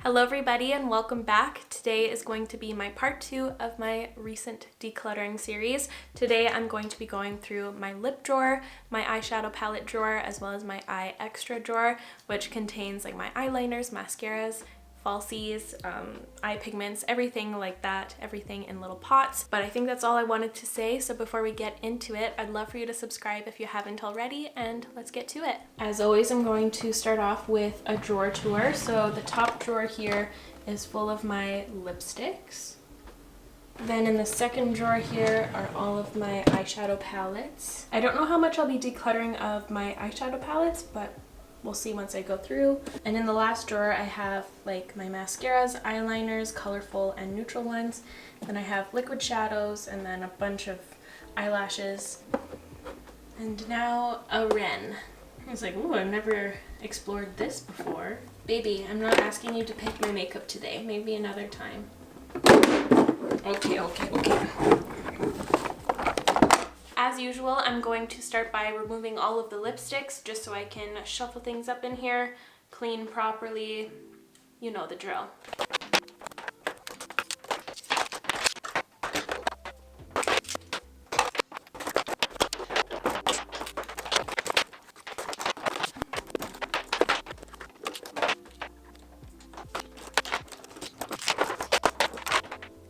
Hello everybody and welcome back. Today is going to be my part 2 of my recent decluttering series. Today I'm going to be going through my lip drawer, my eyeshadow palette drawer, as well as my eye extra drawer, which contains like my eyeliners, mascaras, falsies, eye pigments, everything like that, everything in little pots. But I think that's all I wanted to say, so before we get into it, I'd love for you to subscribe if you haven't already, and let's get to it. As always, I'm going to start off with a drawer tour. So the top drawer here is full of my lipsticks. Then in the second drawer here are all of my eyeshadow palettes. I don't know how much I'll be decluttering of my eyeshadow palettes, but we'll see once I go through. And in the last drawer I have like my mascaras, eyeliners, colorful and neutral ones. Then I have liquid shadows and then a bunch of eyelashes. And now a Ren. I was like, ooh, I've never explored this before. Baby, I'm not asking you to pick my makeup today. Maybe another time. Okay. As usual, I'm going to start by removing all of the lipsticks just so I can shuffle things up in here, clean properly, you know the drill.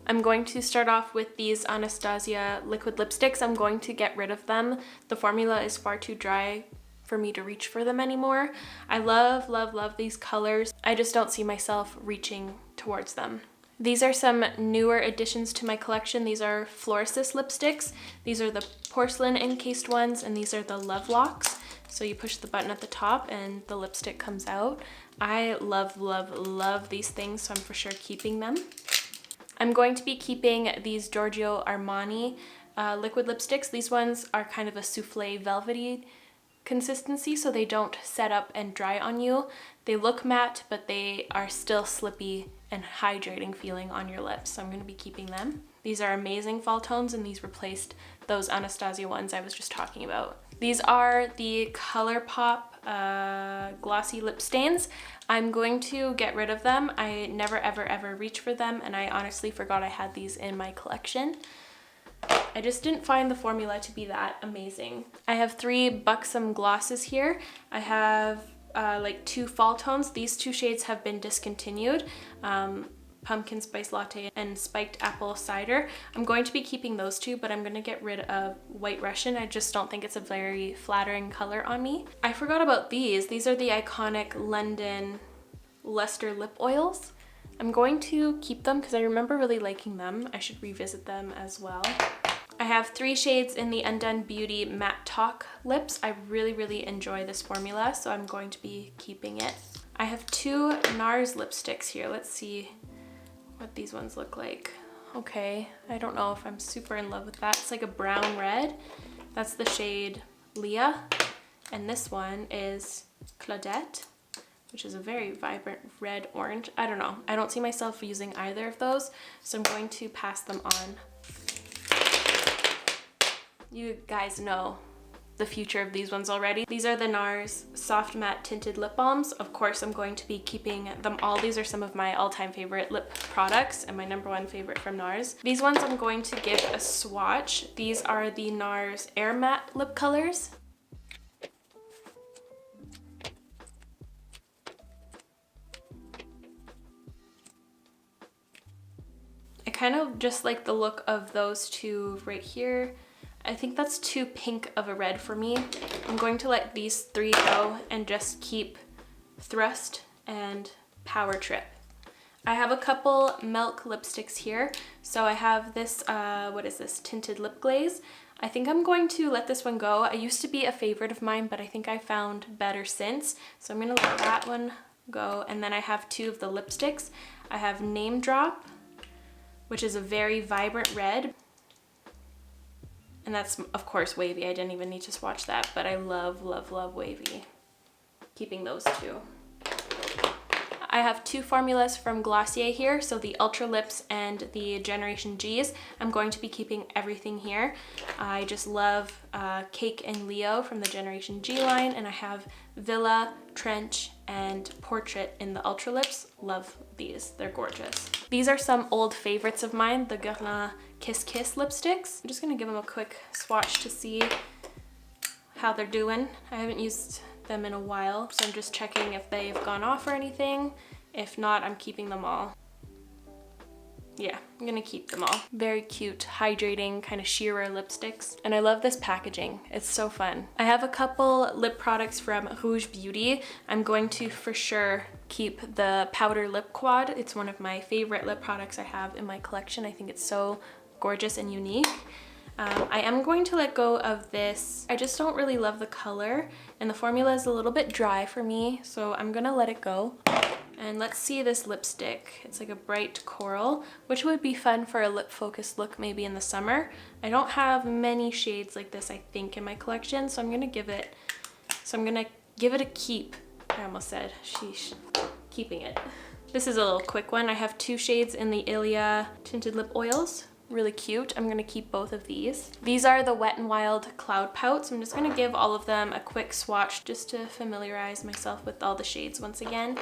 I'm going to start off with these Anastasia liquid lipsticks. I'm going to get rid of them. The formula is far too dry for me to reach for them anymore. I love these colors. I just don't see myself reaching towards them. These are some newer additions to my collection. These are Florist lipsticks. These are the porcelain encased ones, and these are the Love Locks. So you push the button at the top and the lipstick comes out. I love these things, so I'm for sure keeping them. I'm going to be keeping these Giorgio Armani liquid lipsticks. These ones are kind of a souffle velvety consistency, so they don't set up and dry on you. They look matte, but they are still slippy and hydrating feeling on your lips, so I'm going to be keeping them. These are amazing fall tones, and these replaced those Anastasia ones I was just talking about. These are the ColourPop glossy lip stains. I'm going to get rid of them. I never ever reach for them, and I honestly forgot I had these in my collection. I just didn't find the formula to be that amazing. I have 3 Buxom Glosses here. I have like 2 fall tones. These 2 shades have been discontinued. Pumpkin Spice Latte and Spiked Apple Cider. I'm going to be keeping those 2, but I'm going to get rid of White Russian. I just don't think it's a very flattering color on me. I forgot about these. These are the iconic London Luster Lip Oils. I'm going to keep them because I remember really liking them. I should revisit them as well. I have 3 shades in the Undone Beauty Matte Talk lips. I really enjoy this formula, so I'm going to be keeping it. I have 2 Nars lipsticks here. Let's see what these ones look like. Okay, I don't know if I'm super in love with that. It's like a brown red. That's the shade Leah. And this one is Claudette, which is a very vibrant red orange. I don't know. I don't see myself using either of those, so I'm going to pass them on. You guys know the future of these ones already. These are the Nars Soft Matte Tinted Lip Balms. Of course, I'm going to be keeping them all. These are some of my all-time favorite lip products and my #1 favorite from Nars. These ones I'm going to give a swatch. These are the Nars Air Matte lip colors. I kind of just like the look of those 2 right here. I think that's too pink of a red for me. I'm going to let these 3 go and just keep Thrust and Power Trip. I have a couple Milk lipsticks here. So I have this, what is this, Tinted Lip Glaze. I think I'm going to let this one go. It used to be a favorite of mine, but I think I found better since. So I'm gonna let that one go. And then I have 2 of the lipsticks. I have Name Drop, which is a very vibrant red. And that's, of course, Wavy. I didn't even need to swatch that, but I love Wavy. Keeping those 2. I have two formulas from Glossier here, so the Ultra Lips and the Generation Gs. I'm going to be keeping everything here. I just love Cake and Leo from the Generation G line, and I have Villa, Trench, and Portrait in the Ultra Lips. Love these, they're gorgeous. These are some old favorites of mine, the Guerlain Kiss Kiss lipsticks. I'm just gonna give them a quick swatch to see how they're doing. I haven't used them in a while, so I'm just checking if they've gone off or anything. If not, I'm keeping them all. Yeah, I'm gonna keep them all. Very cute, hydrating, kind of sheerer lipsticks. And I love this packaging. It's so fun. I have a couple lip products from Rouge Beauty. I'm going to for sure keep the Powder Lip Quad. It's one of my favorite lip products I have in my collection. I think it's so gorgeous and unique. I am going to let go of this. I just don't really love the color, and the formula is a little bit dry for me, so I'm gonna let it go. And let's see this lipstick. It's like a bright coral, which would be fun for a lip focused look maybe in the summer. I don't have many shades like this, I think, in my collection, so I'm gonna give it a keep. I almost said, sheesh, keeping it. This is a little quick one. I have two shades in the ILIA Tinted Lip Oils. Really cute. I'm gonna keep both of these. These are the Wet n Wild Cloud Pouts. I'm just gonna give all of them a quick swatch just to familiarize myself with all the shades once again.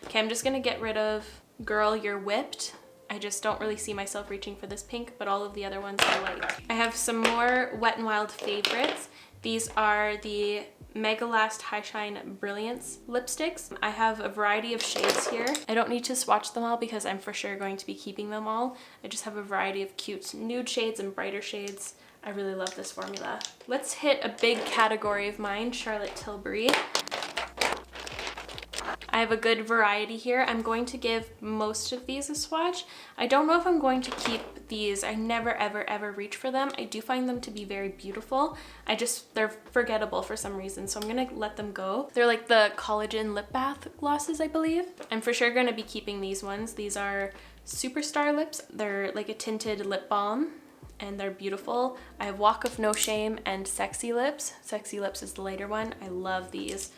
Okay, I'm just gonna get rid of Girl, You're Whipped. I just don't really see myself reaching for this pink, but all of the other ones I like. I have some more Wet n Wild favorites. These are the Megalast High Shine Brilliance lipsticks. I have a variety of shades here. I don't need to swatch them all because I'm for sure going to be keeping them all. I just have a variety of cute nude shades and brighter shades. I really love this formula. Let's hit a big category of mine, Charlotte Tilbury. I have a good variety here. I'm going to give most of these a swatch. I don't know if I'm going to keep these. I never ever reach for them. I do find them to be very beautiful. They're forgettable for some reason, so I'm gonna let them go. They're like the collagen lip bath glosses, I believe. I'm for sure gonna be keeping these ones. These are Superstar lips. They're like a tinted lip balm, and they're beautiful. I have Walk of No Shame and Sexy Lips. Sexy Lips is the later one. I love these.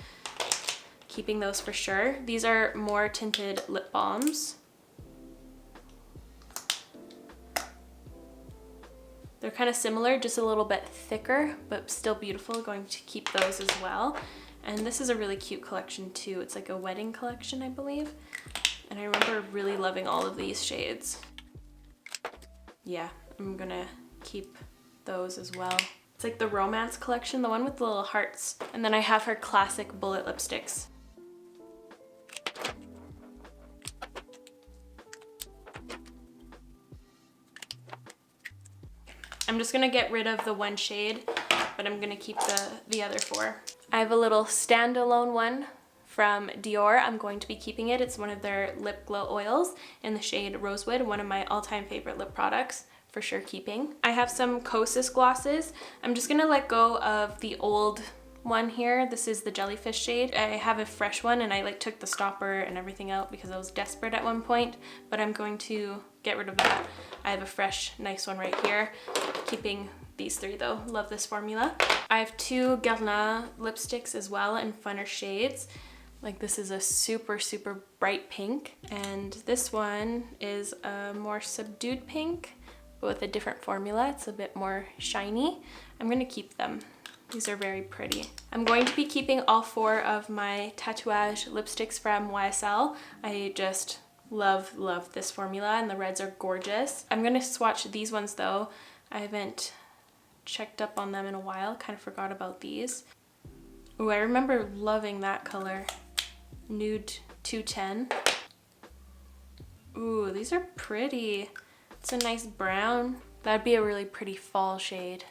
Keeping those for sure. These are more tinted lip balms. They're kind of similar, just a little bit thicker, but still beautiful. Going to keep those as well. And this is a really cute collection too. It's like a wedding collection, I believe. And I remember really loving all of these shades. Yeah, I'm gonna keep those as well. It's like the Romance collection, the one with the little hearts. And then I have her classic bullet lipsticks. I'm just gonna get rid of the one shade, but I'm gonna keep the other four. I have a little standalone one from Dior. I'm going to be keeping it. It's one of their lip glow oils in the shade Rosewood, one of my all-time favorite lip products, for sure keeping. I have some Kosas glosses. I'm just gonna let go of the old one here. This is the Jellyfish shade. I have a fresh one, and I like took the stopper and everything out because I was desperate at one point, but I'm going to get rid of that. I have a fresh, nice one right here. Keeping these three though. Love this formula. I have two Guerlain lipsticks as well in funner shades. Like this is a super bright pink, and this one is a more subdued pink but with a different formula. It's a bit more shiny. I'm gonna keep them. These are very pretty. I'm going to be keeping all four of my Tatouage lipsticks from YSL. I just love this formula, and the reds are gorgeous. I'm gonna swatch these ones though. I haven't checked up on them in a while. Kind of forgot about these. Ooh, I remember loving that color. Nude 210. Ooh, these are pretty. It's a nice brown. That'd be a really pretty fall shade.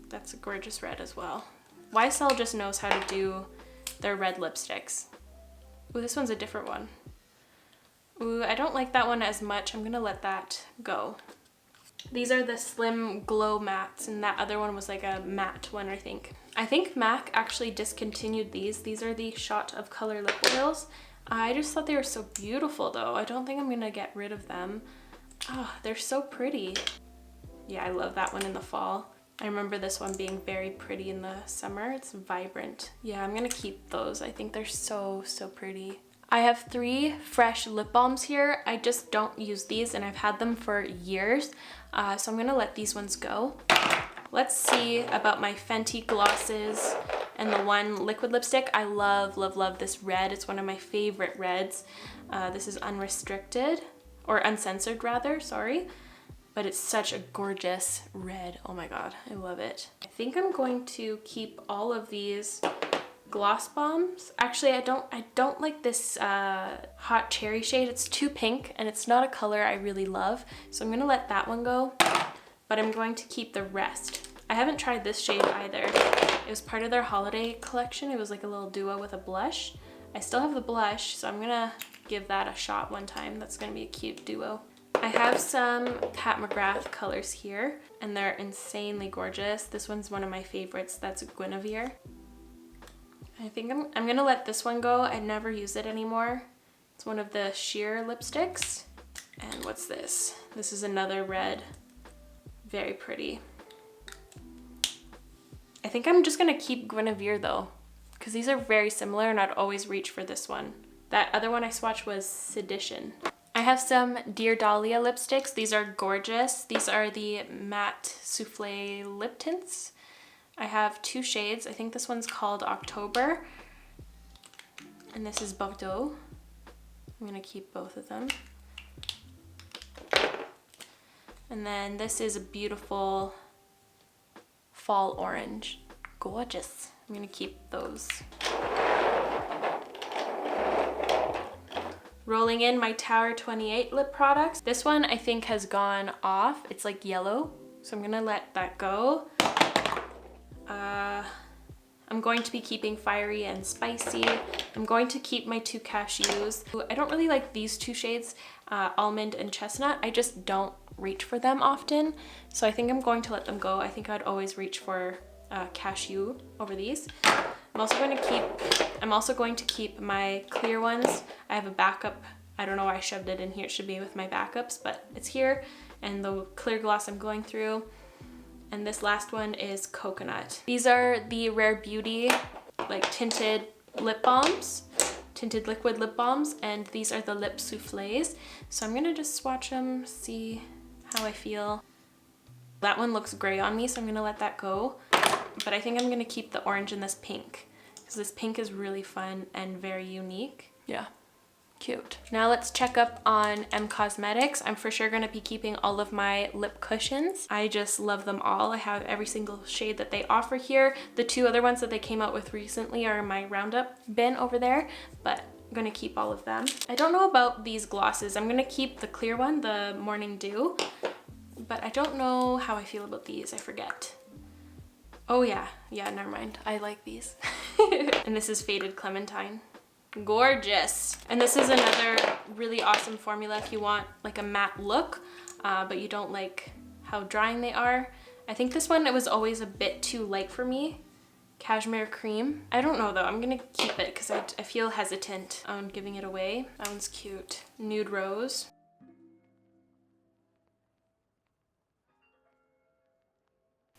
That's a gorgeous red as well. YSL just knows how to do their red lipsticks. Ooh, this one's a different one. Ooh, I don't like that one as much. I'm gonna let that go. These are the Slim Glow Mattes, and that other one was like a matte one, I think. I think MAC actually discontinued these. These are the Shot of Color lip oils. I just thought they were so beautiful though. I don't think I'm gonna get rid of them. Oh, they're so pretty. Yeah, I love that one in the fall. I remember this one being very pretty in the summer. It's vibrant. Yeah, I'm gonna keep those. I think they're so, so pretty. I have 3 fresh lip balms here. I just don't use these and I've had them for years. So I'm gonna let these ones go. Let's see about my Fenty Glosses and the one liquid lipstick. I love, love, love this red. It's one of my favorite reds. This is Unrestricted, or Uncensored rather, sorry. But it's such a gorgeous red. Oh my god, I love it. I think I'm going to keep all of these gloss bombs. Actually, I don't like this hot cherry shade. It's too pink and it's not a color I really love. So I'm gonna let that one go, but I'm going to keep the rest. I haven't tried this shade either. It was part of their holiday collection. It was like a little duo with a blush. I still have the blush, so I'm gonna give that a shot one time. That's gonna be a cute duo. I have some Pat McGrath colors here, and they're insanely gorgeous. This one's one of my favorites. That's Guinevere. I think I'm gonna let this one go. I never use it anymore. It's one of the sheer lipsticks. And what's this? This is another red. Very pretty. I think I'm just gonna keep Guinevere though, because these are very similar and I'd always reach for this one. That other one I swatched was Sedition. I have some Dear Dahlia lipsticks. These are gorgeous. These are the matte souffle lip tints. I have 2 shades. I think this one's called October. And this is Bordeaux. I'm gonna keep both of them. And then this is a beautiful fall orange. Gorgeous. I'm gonna keep those. Rolling in my Tower 28 lip products. This one I think has gone off. It's like yellow, so I'm gonna let that go. I'm going to be keeping Fiery and Spicy. I'm going to keep my 2 cashews. I don't really like these 2 shades, Almond and Chestnut. I just don't reach for them often, so I think I'm going to let them go. I think I'd always reach for cashew over these. I'm also going to keep my clear ones. I have a backup. I don't know why I shoved it in here. It should be with my backups, but it's here. And the clear gloss I'm going through. And this last one is Coconut. These are the Rare Beauty like tinted lip balms, tinted liquid lip balms, and these are the lip soufflés. So I'm gonna just swatch them, see how I feel. That one looks gray on me, so I'm gonna let that go. But I think I'm gonna keep the orange and this pink, because this pink is really fun and very unique. Yeah, cute. Now let's check up on M Cosmetics. I'm for sure gonna be keeping all of my lip cushions. I just love them all. I have every single shade that they offer here. The 2 other ones that they came out with recently are in my roundup bin over there, but I'm gonna keep all of them. I don't know about these glosses. I'm gonna keep the clear one, the Morning Dew, but I don't know how I feel about these. I forget. Oh yeah, never mind. I like these. And this is Faded Clementine. Gorgeous. And this is another really awesome formula if you want like a matte look, but you don't like how drying they are. I think this one, it was always a bit too light for me. Cashmere Cream. I don't know though, I'm gonna keep it because I feel hesitant on giving it away. That one's cute. Nude Rose.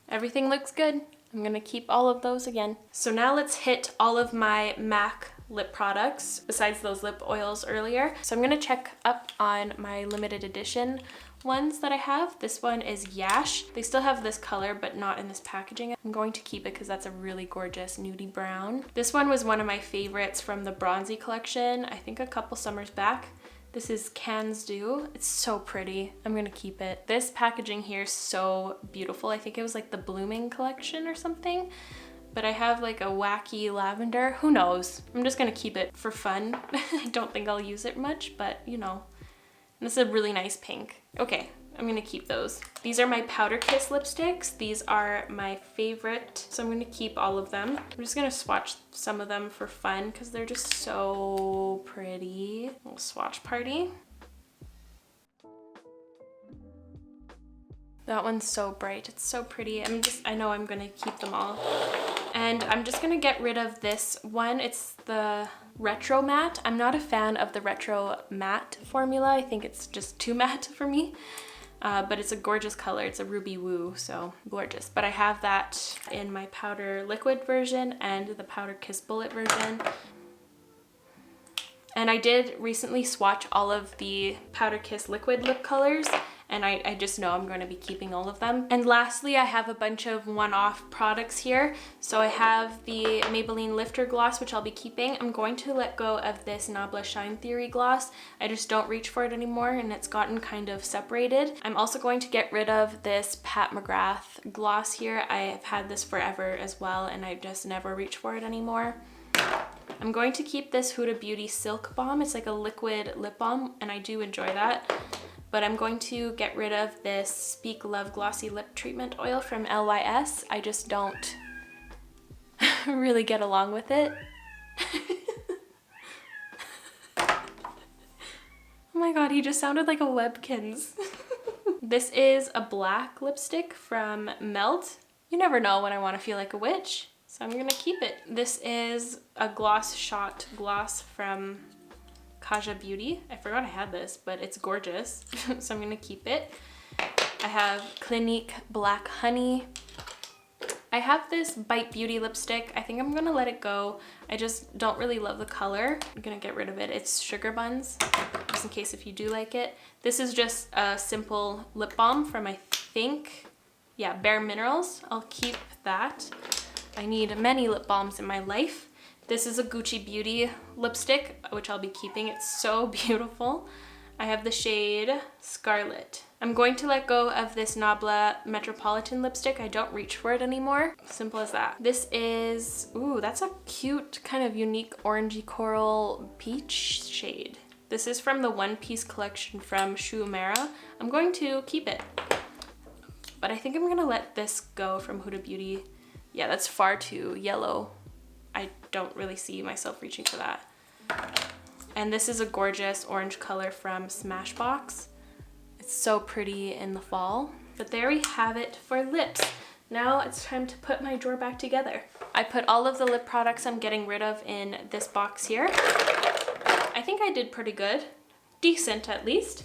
Everything looks good. I'm gonna keep all of those again. So now let's hit all of my MAC lip products besides those lip oils earlier. So I'm gonna check up on my limited edition ones that I have. This one is Yash. They still have this color, but not in this packaging. I'm going to keep it because that's a really gorgeous nudie brown. This one was one of my favorites from the Bronzy collection, I think a couple summers back. This is Cannes Dew. It's so pretty. I'm gonna keep it. This packaging here is so beautiful. I think it was like the Blooming collection or something. But I have like a wacky lavender. Who knows? I'm just gonna keep it for fun. I don't think I'll use it much, but you know. And this is a really nice pink. Okay, I'm gonna keep those. These are my Powder Kiss lipsticks. These are my favorite, so I'm gonna keep all of them. I'm just gonna swatch some of them for fun because they're just so pretty. Little swatch party. That one's so bright. It's so pretty. I know I'm gonna keep them all. And I'm just gonna get rid of this one. It's the Retro Matte. I'm not a fan of the Retro Matte formula. I think it's just too matte for me. but it's a gorgeous color. It's a ruby woo, so gorgeous. But I have that in my powder liquid version and the powder kiss bullet version. And I did recently swatch all of the Powder Kiss liquid lip colors, and I just know I'm going to be keeping all of them. And lastly, I have a bunch of one-off products here. So I have the Maybelline Lifter Gloss, which I'll be keeping. I'm going to let go of this Nabla Shine Theory gloss. I just don't reach for it anymore, and it's gotten kind of separated. I'm also going to get rid of this Pat McGrath gloss here. I have had this forever as well, and I just never reach for it anymore. I'm going to keep this Huda Beauty Silk Balm. It's like a liquid lip balm, and I do enjoy that. But I'm going to get rid of this Speak Love Glossy Lip Treatment Oil from LYS. I just don't really get along with it. Oh my god, he just sounded like a Webkins. This is a black lipstick from Melt. You never know when I want to feel like a witch. So I'm gonna keep it. This is a Gloss Shot gloss from Kaja Beauty. I forgot I had this, but it's gorgeous. So I'm gonna keep it. I have Clinique Black Honey. I have this Bite Beauty lipstick. I think I'm gonna let it go. I just don't really love the color. I'm gonna get rid of it. It's Sugar Buns, just in case if you do like it. This is just a simple lip balm from, I think, yeah, Bare Minerals. I'll keep that. I need many lip balms in my life. This is a Gucci Beauty lipstick, which I'll be keeping. It's so beautiful. I have the shade Scarlet. I'm going to let go of this Nabla Metropolitan lipstick. I don't reach for it anymore. Simple as that. This is, ooh, that's a cute kind of unique orangey coral peach shade. This is from the One Piece collection from Shu Uemura. I'm going to keep it. But I think I'm gonna let this go from Huda Beauty. Yeah, that's far too yellow. I don't really see myself reaching for that. And this is a gorgeous orange color from Smashbox. It's so pretty in the fall. But there we have it for lips. Now it's time to put my drawer back together. I put all of the lip products I'm getting rid of in this box here. I think I did pretty good. Decent, at least.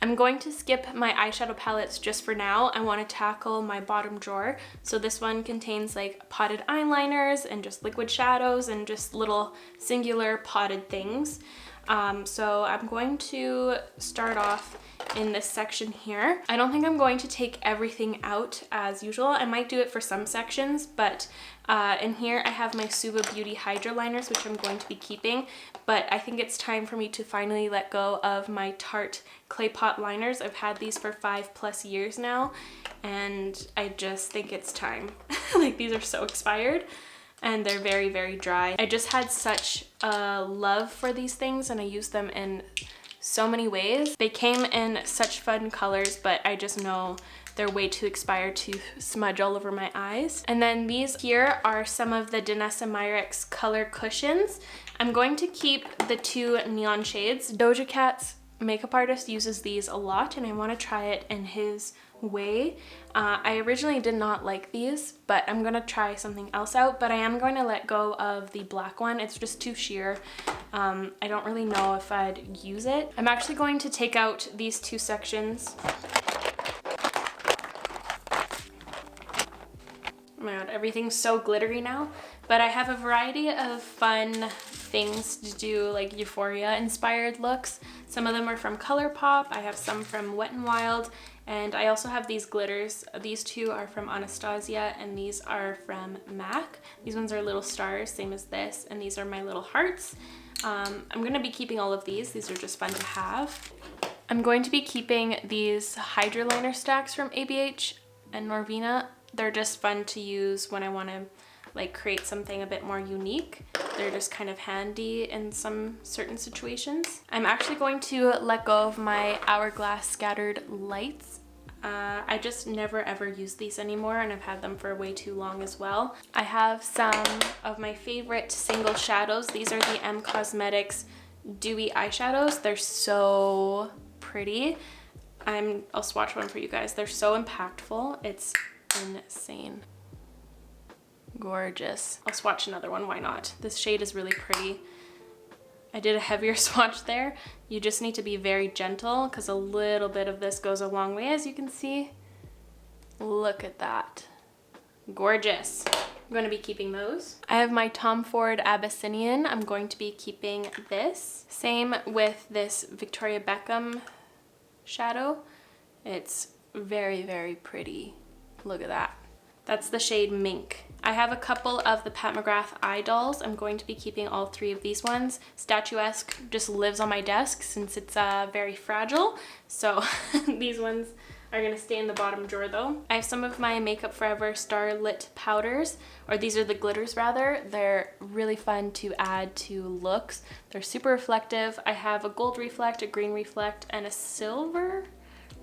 I'm going to skip my eyeshadow palettes just for now. I want to tackle my bottom drawer. So this one contains like potted eyeliners and just liquid shadows and just little singular potted things. So I'm going to start off in this section here. I don't think I'm going to take everything out as usual. I might do it for some sections, but in here I have my Suva Beauty Hydra liners, which I'm going to be keeping, but I think it's time for me to finally let go of my Tarte Clay Pot liners. I've had these for 5+ years now, and I just think it's time. Like, these are so expired. And they're very, very dry. I just had such a love for these things, and I use them in so many ways. They came in such fun colors, but I just know they're way too expired to smudge all over my eyes. And then these here are some of the Danessa MYRICKS color cushions. I'm going to keep the 2 neon shades. Doja Cat's makeup artist uses these a lot, and I want to try it in his way. I originally did not like these, but I'm gonna try something else out, but I am going to let go of the black one. It's just too sheer. I don't really know if I'd use it. I'm actually going to take out these 2 sections. Oh my god, everything's so glittery now. But I have a variety of fun things to do, like Euphoria inspired looks. Some of them are from ColourPop. I have some from Wet n Wild. And I also have these glitters. These 2 are from Anastasia, and these are from MAC. These ones are little stars, same as this, and these are my little hearts. I'm gonna be keeping all of these. These are just fun to have. I'm going to be keeping these Hydra liner stacks from ABH and Norvina. They're just fun to use when I want to like create something a bit more unique. They're just kind of handy in some certain situations. I'm actually going to let go of my Hourglass Scattered Lights I just never ever use these anymore, and I've had them for way too long as well. I have some of my favorite single shadows. These are the M Cosmetics Dewy eyeshadows. They're so pretty. I'll swatch one for you guys. They're so impactful. It's insane. Gorgeous. I'll swatch another one, why not? This shade is really pretty. I did a heavier swatch there. You just need to be very gentle because a little bit of this goes a long way, as you can see. Look at that. Gorgeous. I'm going to be keeping those. I have my Tom Ford Abyssinian. I'm going to be keeping this. Same with this Victoria Beckham shadow. It's very, very pretty. Look at that. That's the shade Mink. I have a couple of the Mcgrath Eye Dolls. I'm going to be keeping all three of these ones. Statuesque just lives on my desk since it's very fragile. So these ones are gonna stay in the bottom drawer though. I have some of my Makeup Forever Starlit powders, or these are the glitters rather. They're really fun to add to looks. They're super reflective. I have a gold reflect, a green reflect, and a silver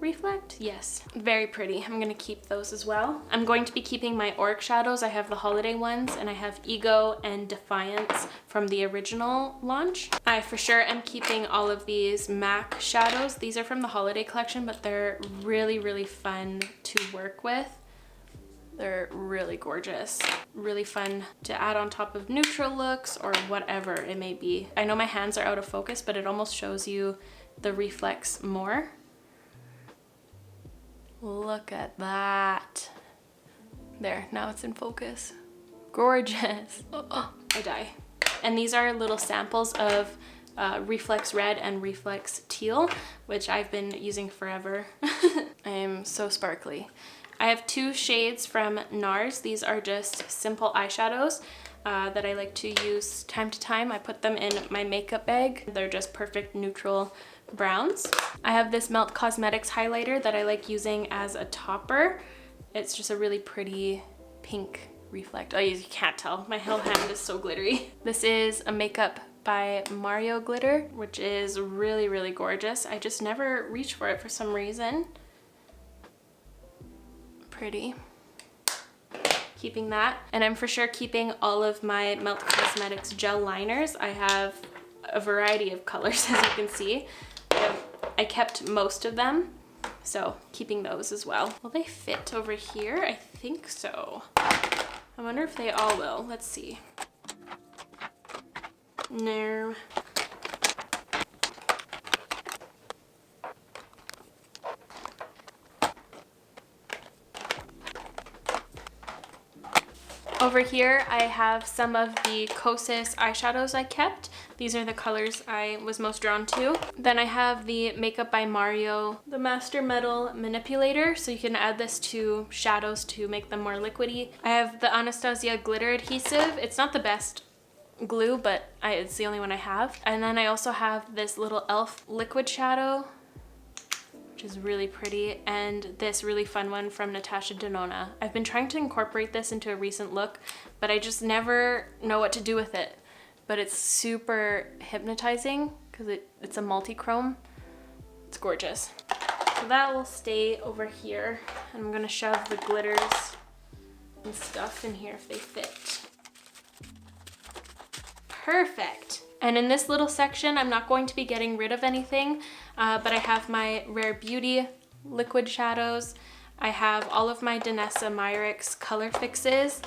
reflect. Yes, very pretty. I'm gonna keep those as well. I'm going to be keeping my Auric shadows. I have the holiday ones, and I have Ego and Defiance from the original launch. I for sure am keeping all of these MAC shadows. These are from the holiday collection, but they're really, really fun to work with. They're really gorgeous. Really fun to add on top of neutral looks or whatever it may be. I know my hands are out of focus, but it almost shows you the reflex more. Look at that. There, now it's in focus. Gorgeous. Oh, I die. And these are little samples of Reflex Red and Reflex Teal, which I've been using forever. I am so sparkly. I have two shades from Nars. These are just simple eyeshadows that I like to use time to time. I put them in my makeup bag. They're just perfect neutral browns. I have this Melt Cosmetics highlighter that I like using as a topper. It's just a really pretty pink reflect. Oh, you can't tell. My whole hand is so glittery. This is a Makeup by Mario glitter, which is really, really gorgeous. I just never reach for it for some reason. Pretty. Keeping that. And I'm for sure keeping all of my Melt Cosmetics gel liners. I have a variety of colors, as you can see. I kept most of them, so keeping those as well. Will they fit over here? I think so. I wonder if they all will. Let's see. No. Over here, I have some of the Kosas eyeshadows I kept. These are the colors I was most drawn to. Then I have the Makeup by Mario, the Master Metal Manipulator, so you can add this to shadows to make them more liquidy. I have the Anastasia Glitter Adhesive. It's not the best glue, but it's the only one I have. And then I also have this little e.l.f. liquid shadow, which is really pretty, and this really fun one from Natasha Denona. I've been trying to incorporate this into a recent look, but I just never know what to do with it. But it's super hypnotizing because it's a multi-chrome. It's gorgeous. So that will stay over here. And I'm gonna shove the glitters and stuff in here if they fit. Perfect. And in this little section, I'm not going to be getting rid of anything, but I have my Rare Beauty liquid shadows. I have all of my Danessa MYRICKS color fixes.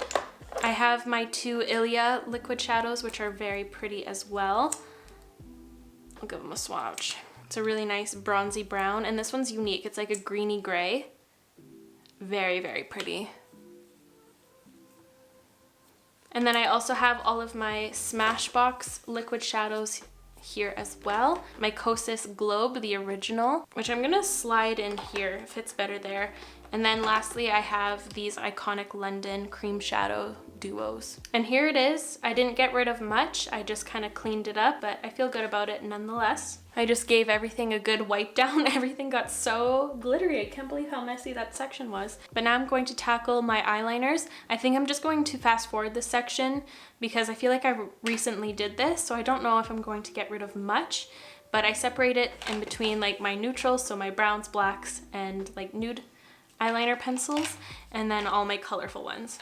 I have my two ILIA liquid shadows, which are very pretty as well. I'll give them a swatch. It's a really nice bronzy brown, and this one's unique. It's like a greeny gray. Very, very pretty. And then I also have all of my Smashbox liquid shadows here as well. My Kosas Globe, the original, which I'm gonna slide in here. It fits better there. And then lastly, I have these iconic London cream shadow duos. And here it is. I didn't get rid of much. I just kind of cleaned it up, but I feel good about it nonetheless. I just gave everything a good wipe down. Everything got so glittery. I can't believe how messy that section was. But now I'm going to tackle my eyeliners. I think I'm just going to fast forward this section because I feel like I recently did this, so I don't know if I'm going to get rid of much, but I separate it in between like my neutrals, so my browns, blacks, and like nude eyeliner pencils, and then all my colorful ones.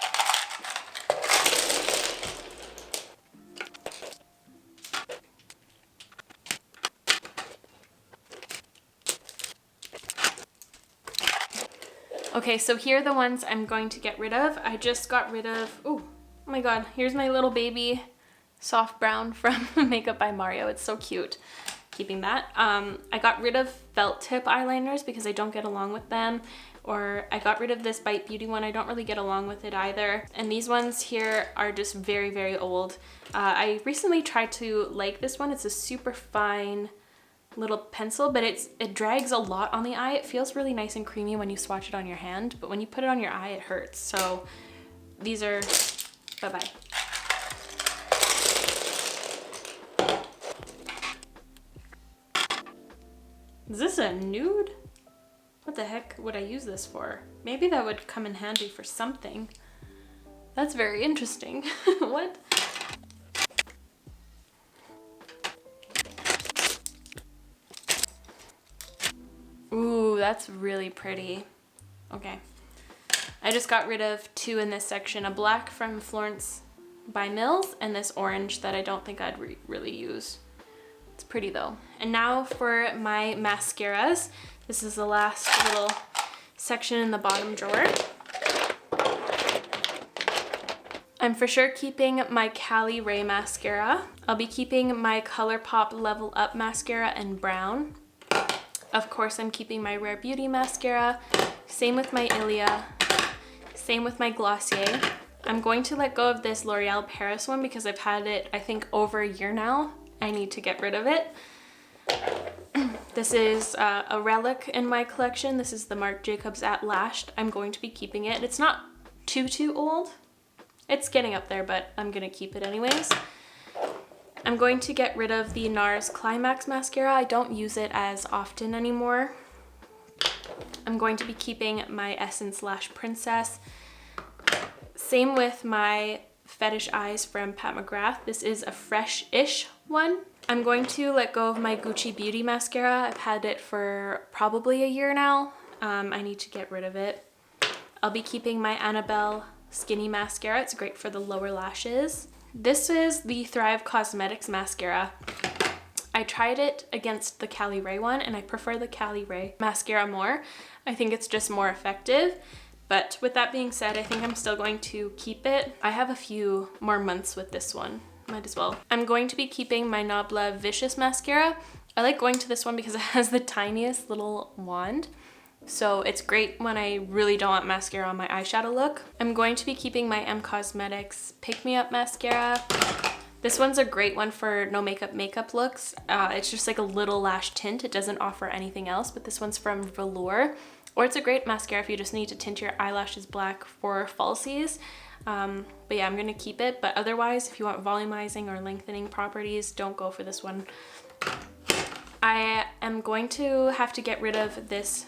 Okay, so here are the ones I'm going to get rid of. I just got rid of, oh my god, here's my little baby soft brown from Makeup by Mario. It's so cute. Keeping that. I got rid of felt tip eyeliners because I don't get along with them. Or I got rid of this Bite Beauty one. I don't really get along with it either. And these ones here are just very, very old. I recently tried to like this one. It's a super fine little pencil, but it drags a lot on the eye. It feels really nice and creamy when you swatch it on your hand, but when you put it on your eye, it hurts. So these are bye-bye. Is this a nude? What the heck would I use this for? Maybe that would come in handy for something. That's very interesting. What? Ooh, that's really pretty. Okay. I just got rid of two in this section. A black from Florence by Mills and this orange that I don't think I'd really use. It's pretty though. And now for my mascaras. This is the last little section in the bottom drawer. I'm for sure keeping my Cali Ray mascara. I'll be keeping my ColourPop Level Up mascara in brown. Of course, I'm keeping my Rare Beauty mascara. Same with my ILIA. Same with my Glossier. I'm going to let go of this L'Oreal Paris one because I've had it, I think, over a year now. I need to get rid of it. This is a relic in my collection. This is the Marc Jacobs At Lashed. I'm going to be keeping it. It's not too old. It's getting up there, but I'm gonna keep it anyways. I'm going to get rid of the Nars Climax mascara. I don't use it as often anymore. I'm going to be keeping my Essence Lash Princess. Same with my Fetish Eyes from Pat McGrath. This is a fresh-ish one. I'm going to let go of my Gucci Beauty mascara. I've had it for probably a year now. I need to get rid of it. I'll be keeping my Annabelle Skinny Mascara. It's great for the lower lashes. This is the Thrive Cosmetics mascara. I tried it against the Cali Ray one and I prefer the Cali Ray mascara more. I think it's just more effective. But with that being said, I think I'm still going to keep it. I have a few more months with this one. Might as well. I'm going to be keeping my Nabla Vicious mascara. I like going to this one because it has the tiniest little wand. So it's great when I really don't want mascara on my eyeshadow look. I'm going to be keeping my M Cosmetics Pick Me Up mascara. This one's a great one for no makeup looks. It's just like a little lash tint. It doesn't offer anything else, but this one's from Velour. Or it's a great mascara if you just need to tint your eyelashes black for falsies. But yeah, I'm gonna keep it. But otherwise, if you want volumizing or lengthening properties, don't go for this one. I am going to have to get rid of this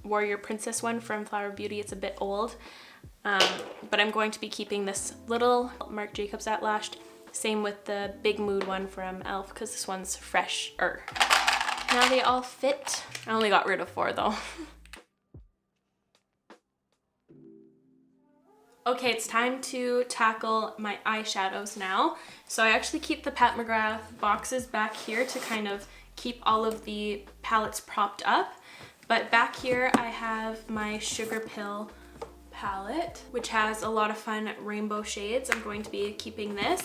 Warrior Princess one from Flower Beauty. It's a bit old, but I'm going to be keeping this little Marc Jacobs At Lashed. Same with the Big Mood one from e.l.f. because this one's fresher. Now they all fit. I only got rid of 4 though. Okay, it's time to tackle my eyeshadows now. So I actually keep the Pat McGrath boxes back here to kind of keep all of the palettes propped up. But back here I have my Sugar Pill palette, which has a lot of fun rainbow shades. I'm going to be keeping this.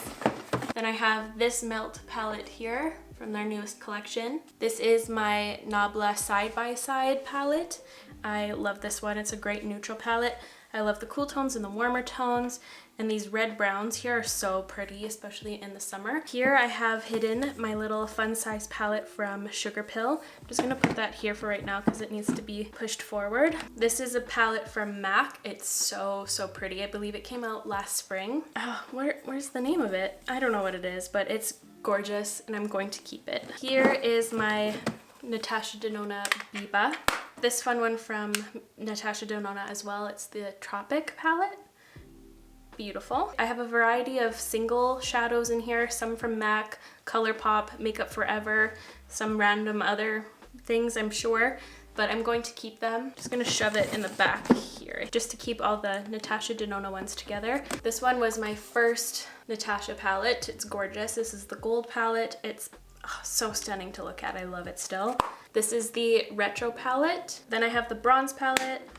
Then I have this Melt palette here from their newest collection. This is my Nabla Side by Side palette. I love this one. It's a great neutral palette. I love the cool tones and the warmer tones, and these red browns here are so pretty, especially in the summer. Here I have hidden my little fun size palette from Sugar Pill. I'm just gonna put that here for right now because it needs to be pushed forward. This is a palette from MAC. It's so pretty. I believe it came out last spring. Oh, where's the name of it? I don't know what it is, but it's gorgeous and I'm going to keep it. Here is my Natasha Denona Biba. This fun one from Natasha Denona as well. It's the Tropic Palette. Beautiful. I have a variety of single shadows in here, some from MAC, ColourPop, Makeup Forever, some random other things I'm sure. but I'm going to keep them. Just gonna shove it in the back here just to keep all the Natasha Denona ones together. This one was my first Natasha palette. It's gorgeous. This is the gold palette. It's so stunning to look at. I love it still. This is the retro palette. Then I have the bronze palette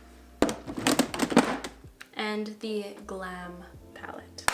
and the glam palette.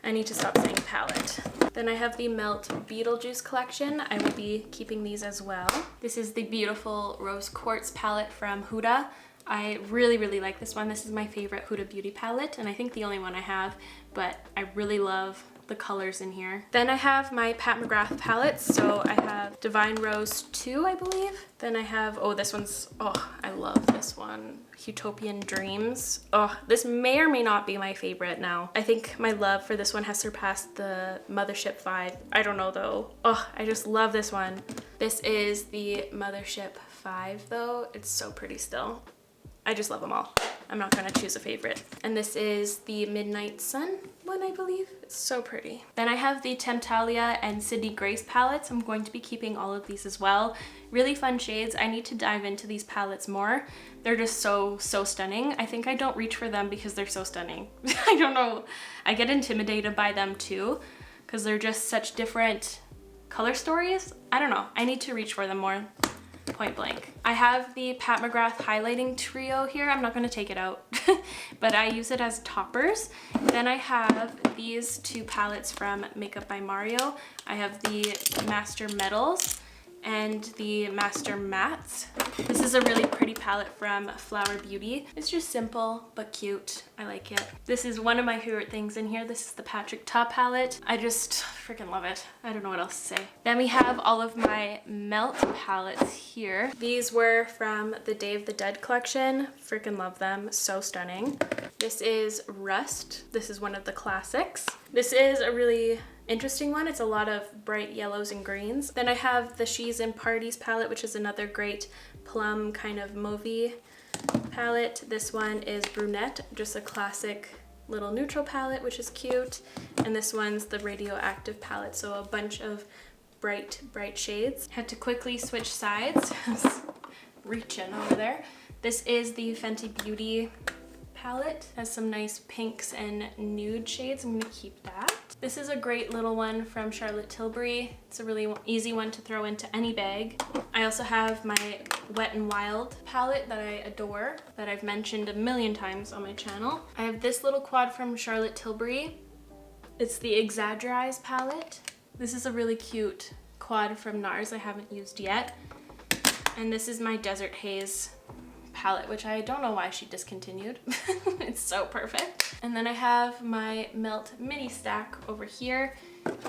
I need to stop saying palette. Then I have the Melt Beetlejuice collection. I will be keeping these as well. This is the beautiful Rose Quartz palette from Huda. I really, really like this one. This is my favorite Huda Beauty palette, and I think the only one I have, but I really love the colors in here. Then I have my Pat McGrath palettes. So I have Divine Rose 2, I believe. Then I have, oh, this one's, oh, I love this one. Utopian Dreams. Oh, this may or may not be my favorite now. I think my love for this one has surpassed the Mothership 5. I don't know though. Oh, I just love this one. This is the Mothership 5 though. It's so pretty still. I just love them all. I'm not gonna choose a favorite. And this is the Midnight Sun one, I believe. It's so pretty. Then I have the Temptalia and Sydney Grace palettes. I'm going to be keeping all of these as well. Really fun shades. I need to dive into these palettes more. They're just so stunning. I think I don't reach for them because they're so stunning. I don't know. I get intimidated by them too because they're just such different color stories. I don't know. I need to reach for them more. Point blank. I have the Pat McGrath highlighting trio here. I'm not going to take it out, but I use it as toppers. Then I have these two palettes from Makeup by Mario. I have the Master Metals and the Master Mattes. This is a really pretty palette from Flower Beauty. It's just simple but cute. I like it. This is one of my favorite things in here. This is the Patrick Ta palette. I just freaking love it. I don't know what else to say. Then we have all of my Melt palettes here. These were from the Day of the Dead collection. Freaking love them. So stunning. This is Rust. This is one of the classics. This is a really interesting one. It's a lot of bright yellows and greens. Then I have the She's in Parties palette, which is another great plum kind of mauvey palette. This one is Brunette, just a classic little neutral palette, which is cute. And this one's the Radioactive palette, so a bunch of bright shades. Had to quickly switch sides. Reaching over there. This is the Fenty Beauty palette. Has some nice pinks and nude shades. I'm gonna keep that. This is a great little one from Charlotte Tilbury. It's a really easy one to throw into any bag. I also have my Wet n Wild palette that I adore, that I've mentioned a million times on my channel. I have this little quad from Charlotte Tilbury. It's the Exaggerize palette. This is a really cute quad from Nars I haven't used yet. And this is my Desert Haze palette, which I don't know why she discontinued. It's so perfect. And then I have my Melt mini stack over here.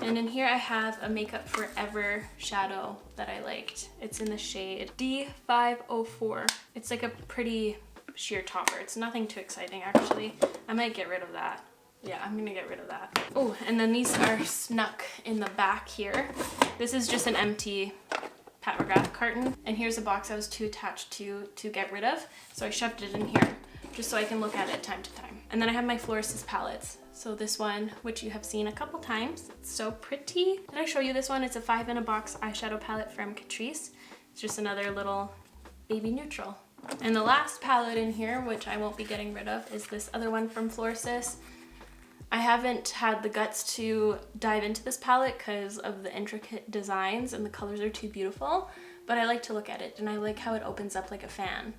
And in here I have a Makeup Forever shadow that I liked. It's in the shade D504. It's like a pretty sheer topper. It's nothing too exciting actually. I might get rid of that. Yeah, I'm gonna get rid of that. Oh, and then these are snuck in the back here. This is just an empty Pat McGrath carton, and here's a box I was too attached to get rid of, so I shoved it in here just so I can look at it time to time. And then I have my Florist's palettes. So this one, which you have seen a couple times, it's so pretty. Did I show you this one? It's a 5-in-a-box eyeshadow palette from Catrice. It's just another little baby neutral. And the last palette in here, which I won't be getting rid of, is this other one from Florist's. I haven't had the guts to dive into this palette because of the intricate designs and the colors are too beautiful, but I like to look at it and I like how it opens up like a fan.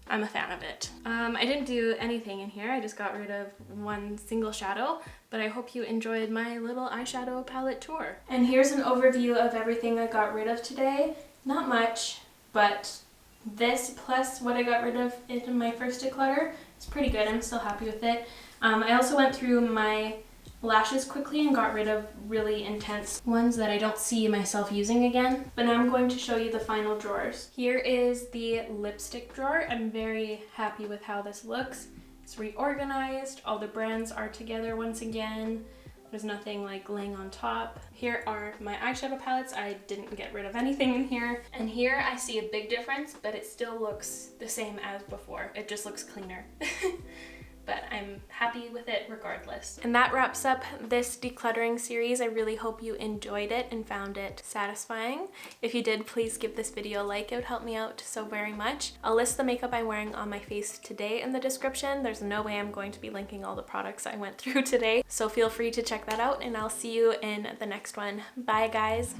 I'm a fan of it. I didn't do anything in here. I just got rid of one single shadow, but I hope you enjoyed my little eyeshadow palette tour. And here's an overview of everything I got rid of today. Not much, but this plus what I got rid of in my first declutter is pretty good. I'm still happy with it. I also went through my lashes quickly and got rid of really intense ones that I don't see myself using again. But now I'm going to show you the final drawers. Here is the lipstick drawer. I'm very happy with how this looks. It's reorganized. All the brands are together once again. There's nothing like laying on top. Here are my eyeshadow palettes. I didn't get rid of anything in here. And here I see a big difference, but it still looks the same as before. It just looks cleaner. but I'm happy with it regardless. And that wraps up this decluttering series. I really hope you enjoyed it and found it satisfying. If you did, please give this video a like. It would help me out so very much. I'll list the makeup I'm wearing on my face today in the description. There's no way I'm going to be linking all the products I went through today, so feel free to check that out, and I'll see you in the next one. Bye guys!